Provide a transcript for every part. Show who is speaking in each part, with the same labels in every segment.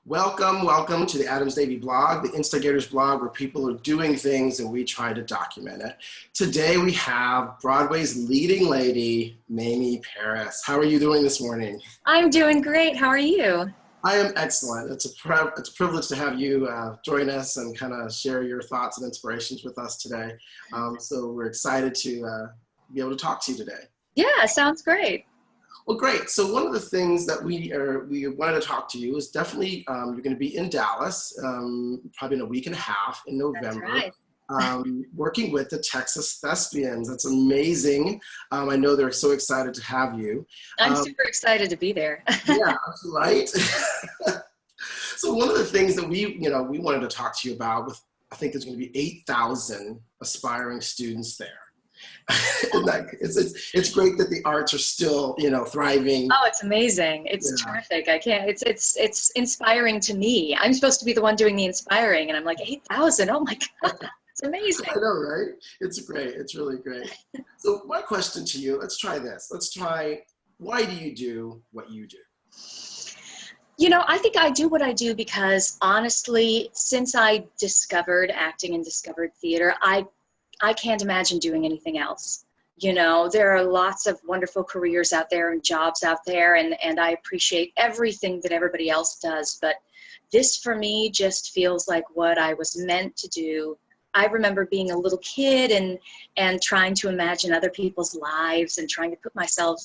Speaker 1: Welcome to the Adams Davy blog, the Instigators blog, where people are doing things and we try to document it. Today we have Broadway's leading lady, Mamie Parris. How are you doing this morning?
Speaker 2: I'm doing great. How are you?
Speaker 1: I am excellent. It's a privilege to have you join us and kind of share your thoughts and inspirations with us today. So we're excited to be able to talk to you today.
Speaker 2: Yeah, sounds great.
Speaker 1: Well, great. So one of the things that we wanted to talk to you is definitely you're going to be in Dallas, probably in a week and a half in November.
Speaker 2: That's right.
Speaker 1: Working with the Texas Thespians. That's amazing. I know they're so excited to have you.
Speaker 2: I'm super excited to be there.
Speaker 1: Yeah, right. So one of the things that we wanted to talk to you about with, I think there's going to be 8,000 aspiring students there. It's great that the arts are still, thriving.
Speaker 2: Oh, it's amazing. It's terrific. I can't, it's inspiring to me. I'm supposed to be the one doing the inspiring, and I'm like, 8,000, oh my God, it's amazing.
Speaker 1: I know, right? It's great. It's really great. So my question to you, let's try this. Why do you do what you do?
Speaker 2: I think I do what I do because honestly, since I discovered acting and discovered theater, I can't imagine doing anything else. There are lots of wonderful careers out there and jobs out there, and I appreciate everything that everybody else does. But this for me just feels like what I was meant to do. I remember being a little kid and trying to imagine other people's lives and trying to put myself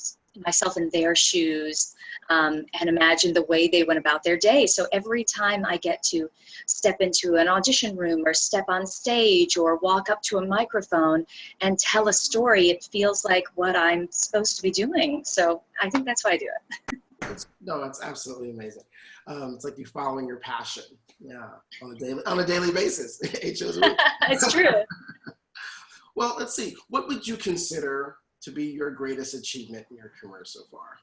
Speaker 2: in their shoes, and imagine the way they went about their day. So every time I get to step into an audition room or step on stage or walk up to a microphone and tell a story, it feels like what I'm supposed to be doing. So I think that's why I do it.
Speaker 1: It's absolutely amazing. It's like you following your passion, on a daily basis. 8 shows a week.
Speaker 2: It's true.
Speaker 1: Well, let's see. What would you consider to be your greatest achievement in your career so far?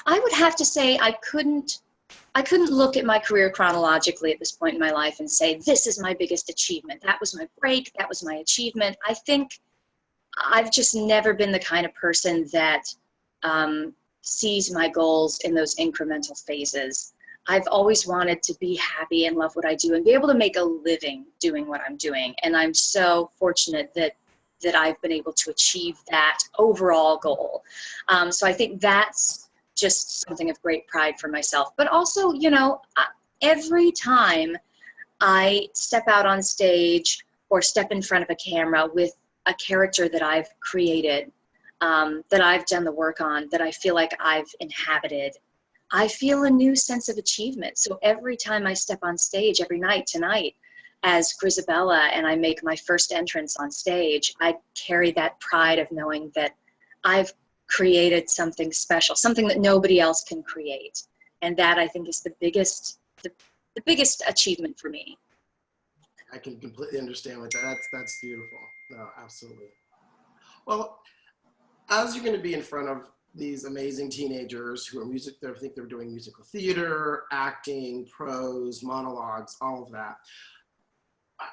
Speaker 2: I would have to say I couldn't look at my career chronologically at this point in my life and say, this is my biggest achievement. That was my break. That was my achievement. I think I've just never been the kind of person that sees my goals in those incremental phases. I've always wanted to be happy and love what I do and be able to make a living doing what I'm doing. And I'm so fortunate that I've been able to achieve that overall goal. So I think that's just something of great pride for myself. But also, every time I step out on stage or step in front of a camera with a character that I've created, that I've done the work on, that I feel like I've inhabited, I feel a new sense of achievement. So every time I step on stage, every night, tonight, as Grisabella, and I make my first entrance on stage, I carry that pride of knowing that I've created something special, something that nobody else can create. And that, I think, is the biggest achievement for me.
Speaker 1: I can completely understand with that. That's beautiful. No, absolutely. Well, as you're going to be in front of these amazing teenagers who are I think they're doing musical theater, acting, prose, monologues, all of that.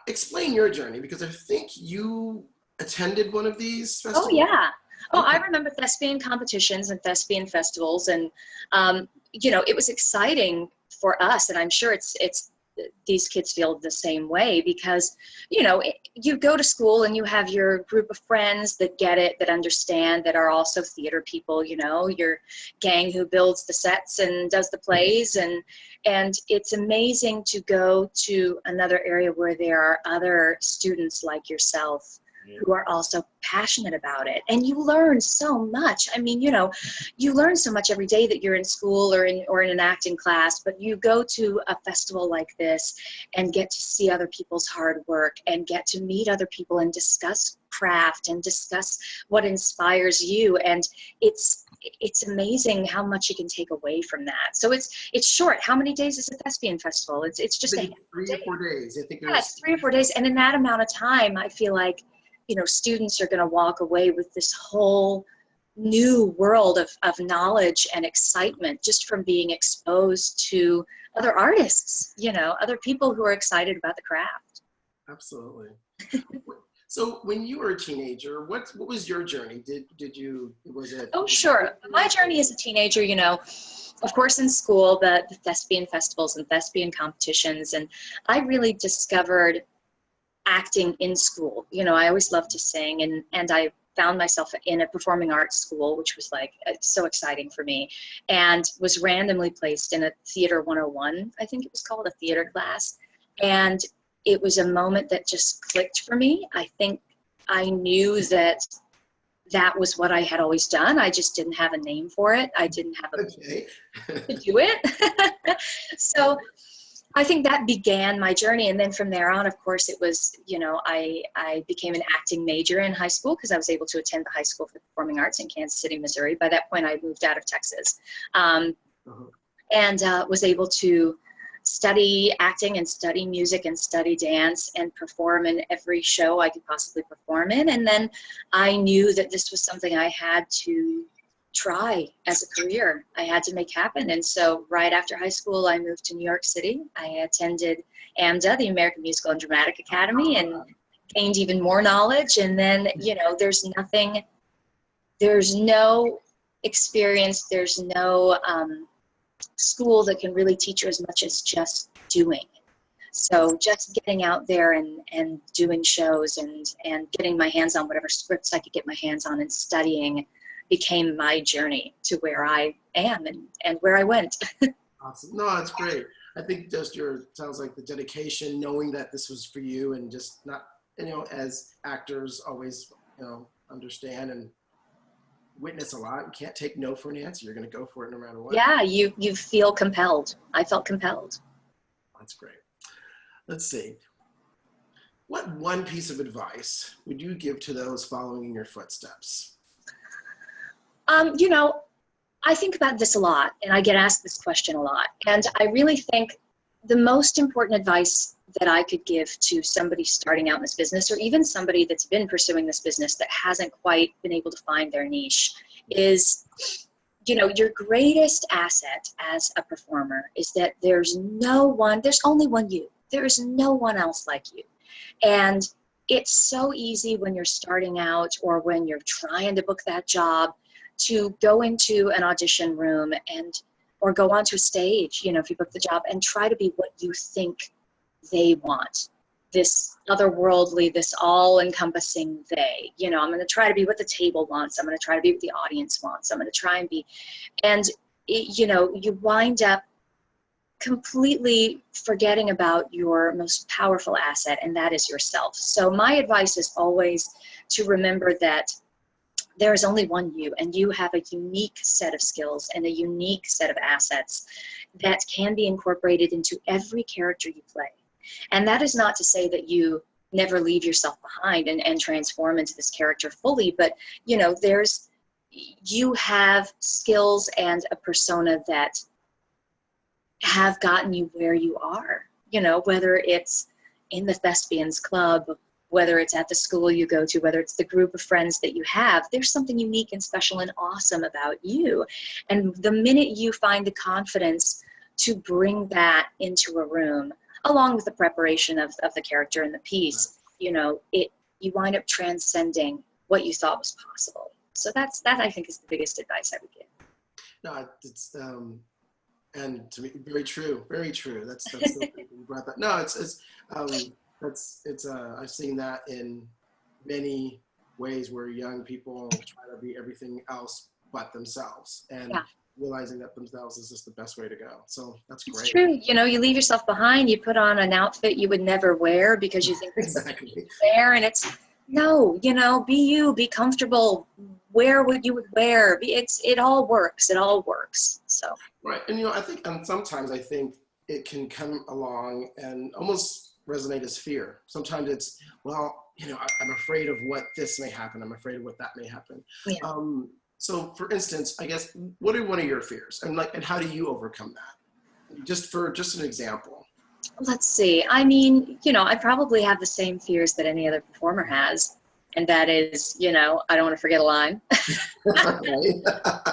Speaker 1: Explain your journey, because I think you attended one of these festivals.
Speaker 2: Oh, yeah. Oh, I remember thespian competitions and thespian festivals, and it was exciting for us, and I'm sure it's these kids feel the same way, because you go to school and you have your group of friends that get it, that understand, that are also theater people, your gang who builds the sets and does the plays, and it's amazing to go to another area where there are other students like yourself who are also passionate about it. And you learn so much. I mean, you learn so much every day that you're in school or in an acting class, but you go to a festival like this and get to see other people's hard work and get to meet other people and discuss craft and discuss what inspires you. And it's amazing how much you can take away from that. So it's short. How many days is a Thespian Festival? It's just
Speaker 1: 3 or 4 days. I think
Speaker 2: it's 3 or 4 days. And in that amount of time, I feel like students are going to walk away with this whole new world of knowledge and excitement just from being exposed to other artists, other people who are excited about the craft.
Speaker 1: Absolutely. So when you were a teenager, what was your journey? Was it?
Speaker 2: Oh, sure. My journey as a teenager, of course, in school, the Thespian Festivals and Thespian competitions, and I really discovered acting in school. I always loved to sing, and I found myself in a performing arts school, which was like so exciting for me, and was randomly placed in a Theater 101, I think it was called, a theater class. And it was a moment that just clicked for me. I think I knew that that was what I had always done. I just didn't have a name for it. I didn't have a
Speaker 1: Okay.
Speaker 2: to do it. So I think that began my journey. And then from there on, of course, it was, I became an acting major in high school because I was able to attend the High School for Performing Arts in Kansas City, Missouri. By that point, I moved out of Texas, and was able to study acting and study music and study dance and perform in every show I could possibly perform in. And then I knew that this was something I had to try as a career. I had to make happen. And so right after high school, I moved to New York City. I attended AMDA, the American Musical and Dramatic Academy, and gained even more knowledge. And then, there's no experience, there's no school that can really teach you as much as just doing. So just getting out there and doing shows and getting my hands on whatever scripts I could get my hands on and studying became my journey to where I am and where I went.
Speaker 1: Awesome. No, that's great. I think just sounds like the dedication, knowing that this was for you, and just not, as actors always, understand and witness a lot. You can't take no for an answer. You're going to go for it no matter what.
Speaker 2: Yeah, you feel compelled. I felt compelled.
Speaker 1: That's great. Let's see. What one piece of advice would you give to those following in your footsteps?
Speaker 2: I think about this a lot, and I get asked this question a lot. And I really think the most important advice that I could give to somebody starting out in this business, or even somebody that's been pursuing this business that hasn't quite been able to find their niche, is, your greatest asset as a performer is that there's only one you. There is no one else like you. And it's so easy when you're starting out or when you're trying to book that job to go into an audition room or go onto a stage, if you book the job, and try to be what you think they want. This otherworldly, this all-encompassing they. I'm going to try to be what the table wants. I'm going to try to be what the audience wants. I'm going to try and be, and you wind up completely forgetting about your most powerful asset, and that is yourself. So my advice is always to remember that there is only one you, and you have a unique set of skills and a unique set of assets that can be incorporated into every character you play. And that is not to say that you never leave yourself behind and transform into this character fully, but you have skills and a persona that have gotten you where you are, whether it's in the Thespians Club, whether it's at the school you go to, whether it's the group of friends that you have, there's something unique and special and awesome about you. And the minute you find the confidence to bring that into a room, along with the preparation of the character and the piece, you wind up transcending what you thought was possible. So that I think is the biggest advice I would give.
Speaker 1: No, it's and to me, very true, very true. That's the thing you brought that. No, I've seen that in many ways where young people try to be everything else but themselves, and realizing that themselves is just the best way to go. So that's great.
Speaker 2: It's true. You leave yourself behind. You put on an outfit you would never wear because you think it's
Speaker 1: exactly
Speaker 2: there, and it's no. Be you. Be comfortable. Wear what you would wear. It all works. It all works. So
Speaker 1: right, and I think, and sometimes I think it can come along and almost resonate as fear. Sometimes it's, I'm afraid of what this may happen. I'm afraid of what that may happen. Yeah. So for instance, I guess, what are one of your fears? And how do you overcome that? Just an example.
Speaker 2: Let's see. I probably have the same fears that any other performer has. And that is, I don't want to forget a line. I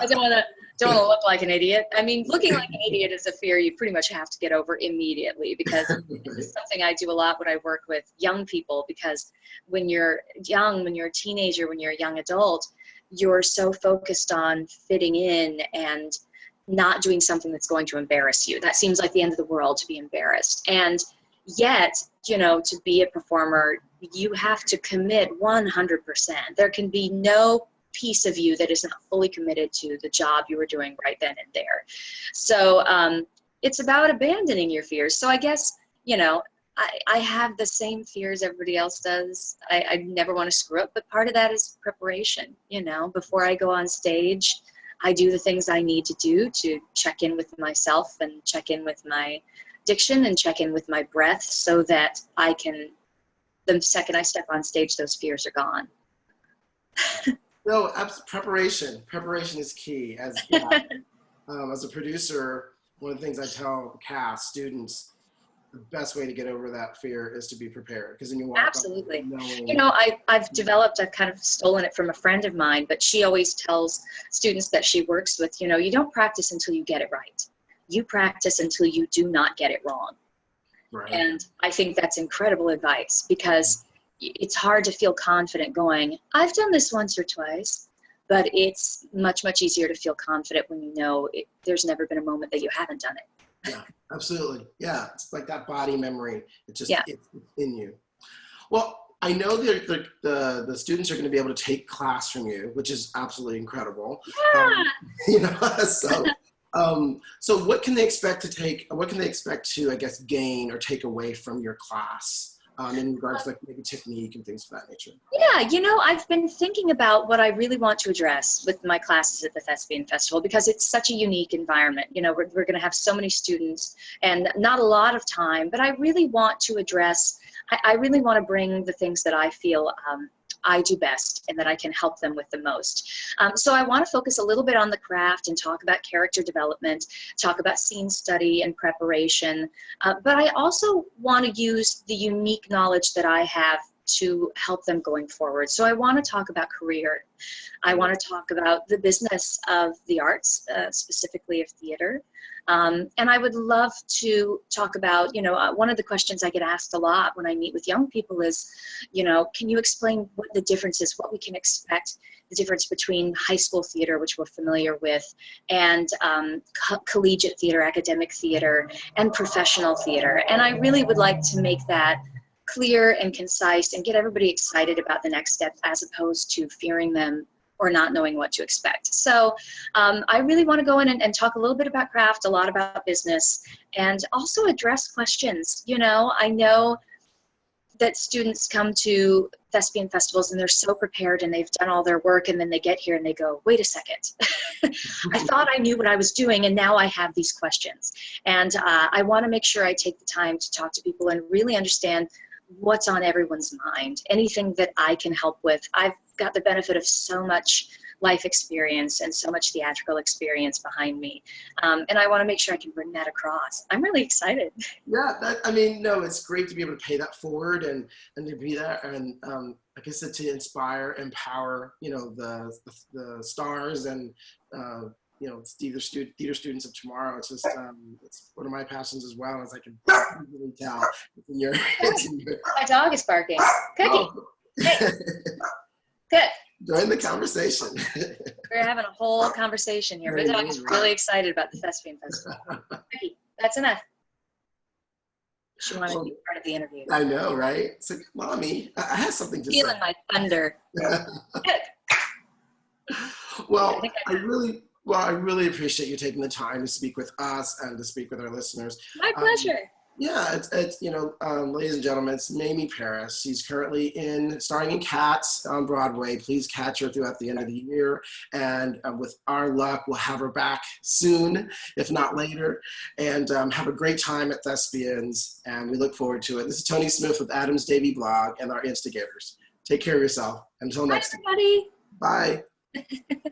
Speaker 2: don't want don't want to look like an idiot. I mean, looking like an idiot is a fear you pretty much have to get over immediately, because it's something I do a lot when I work with young people, because when you're young, when you're a teenager, when you're a young adult, you're so focused on fitting in and not doing something that's going to embarrass you. That seems like the end of the world, to be embarrassed. And yet, you know, to be a performer, you have to commit 100%. There can be no piece of you that is not fully committed to the job you were doing right then and there. So it's about abandoning your fears. So I guess, you know, I have the same fears everybody else does. I never want to screw up, but part of that is preparation. You know, before I go on stage, I do the things I need to do to check in with myself and check in with my diction and check in with my breath, so that I can, the second I step on stage, those fears are gone.
Speaker 1: No, preparation. Preparation is key. As a producer, one of the things I tell cast students, the best way to get over that fear is to be prepared, because then you walk
Speaker 2: Absolutely. You know, I've developed, I've kind of stolen it from a friend of mine, but she always tells students that she works with, you know, you don't practice until you get it right. You practice until you do not get it wrong.
Speaker 1: Right.
Speaker 2: And I think that's incredible advice, because it's hard to feel confident going, I've done this once or twice, but it's much, much easier to feel confident when you know there's never been a moment that you haven't done it.
Speaker 1: Yeah, absolutely. Yeah, it's like that body memory. It's just,
Speaker 2: yeah.
Speaker 1: It's in you. Well, I know that the students are going to be able to take class from you, which is absolutely incredible.
Speaker 2: Yeah.
Speaker 1: You know, so what can they expect to I guess, gain or take away from your class? In regards to like maybe technique and things of that nature?
Speaker 2: Yeah, you know, I've been thinking about what I really want to address with my classes at the Thespian Festival, because it's such a unique environment. You know, we're going to have so many students and not a lot of time, but I really want to address, I really want to bring the things that I feel I do best and that I can help them with the most. So I want to focus a little bit on the craft and talk about character development, talk about scene study and preparation, but I also want to use the unique knowledge that I have to help them going forward. So I want to talk about career. I want to talk about the business of the arts, specifically of theater. And I would love to talk about, you know, one of the questions I get asked a lot when I meet with young people is, you know, can you explain what the difference is, what we can expect, the difference between high school theater, which we're familiar with, and collegiate theater, academic theater, and professional theater. And I really would like to make that clear and concise and get everybody excited about the next step, as opposed to fearing them or not knowing what to expect. So I really want to go in and talk a little bit about craft, a lot about business, and also address questions. You know, I know that students come to Thespian Festivals and they're so prepared and they've done all their work, and then they get here and they go, wait a second, I thought I knew what I was doing and now I have these questions. And I want to make sure I take the time to talk to people and really understand what's on everyone's mind, anything that I can help with. I've got the benefit of so much life experience and so much theatrical experience behind me. And I want to make sure I can bring that across. I'm really excited.
Speaker 1: Yeah, I mean, no, it's great to be able to pay that forward and to be there and like I said, to inspire, empower, you know, the stars and, you know, it's theater students of tomorrow. It's just, it's one of my passions as well, as I can really tell.
Speaker 2: My dog is barking. Cookie.
Speaker 1: Oh.
Speaker 2: Hey. Good.
Speaker 1: Join the conversation.
Speaker 2: We're having a whole conversation here. My dog is really excited about the Thespian Festival. Cookie, that's enough. She wanted to be part of the interview.
Speaker 1: I know, right? It's like, Mommy, I have something to say.
Speaker 2: Feeling my thunder.
Speaker 1: Well, I really appreciate you taking the time to speak with us and to speak with our listeners.
Speaker 2: My pleasure.
Speaker 1: Yeah, it's you know, ladies and gentlemen, it's Mamie Parris. She's currently starring in Cats on Broadway. Please catch her throughout the end of the year. And with our luck, we'll have her back soon, if not later. And have a great time at Thespians. And we look forward to it. This is Tony Smith with Adam's Davy blog and our Instigators. Take care of yourself. Until next time.
Speaker 2: Bye, everybody.
Speaker 1: Bye.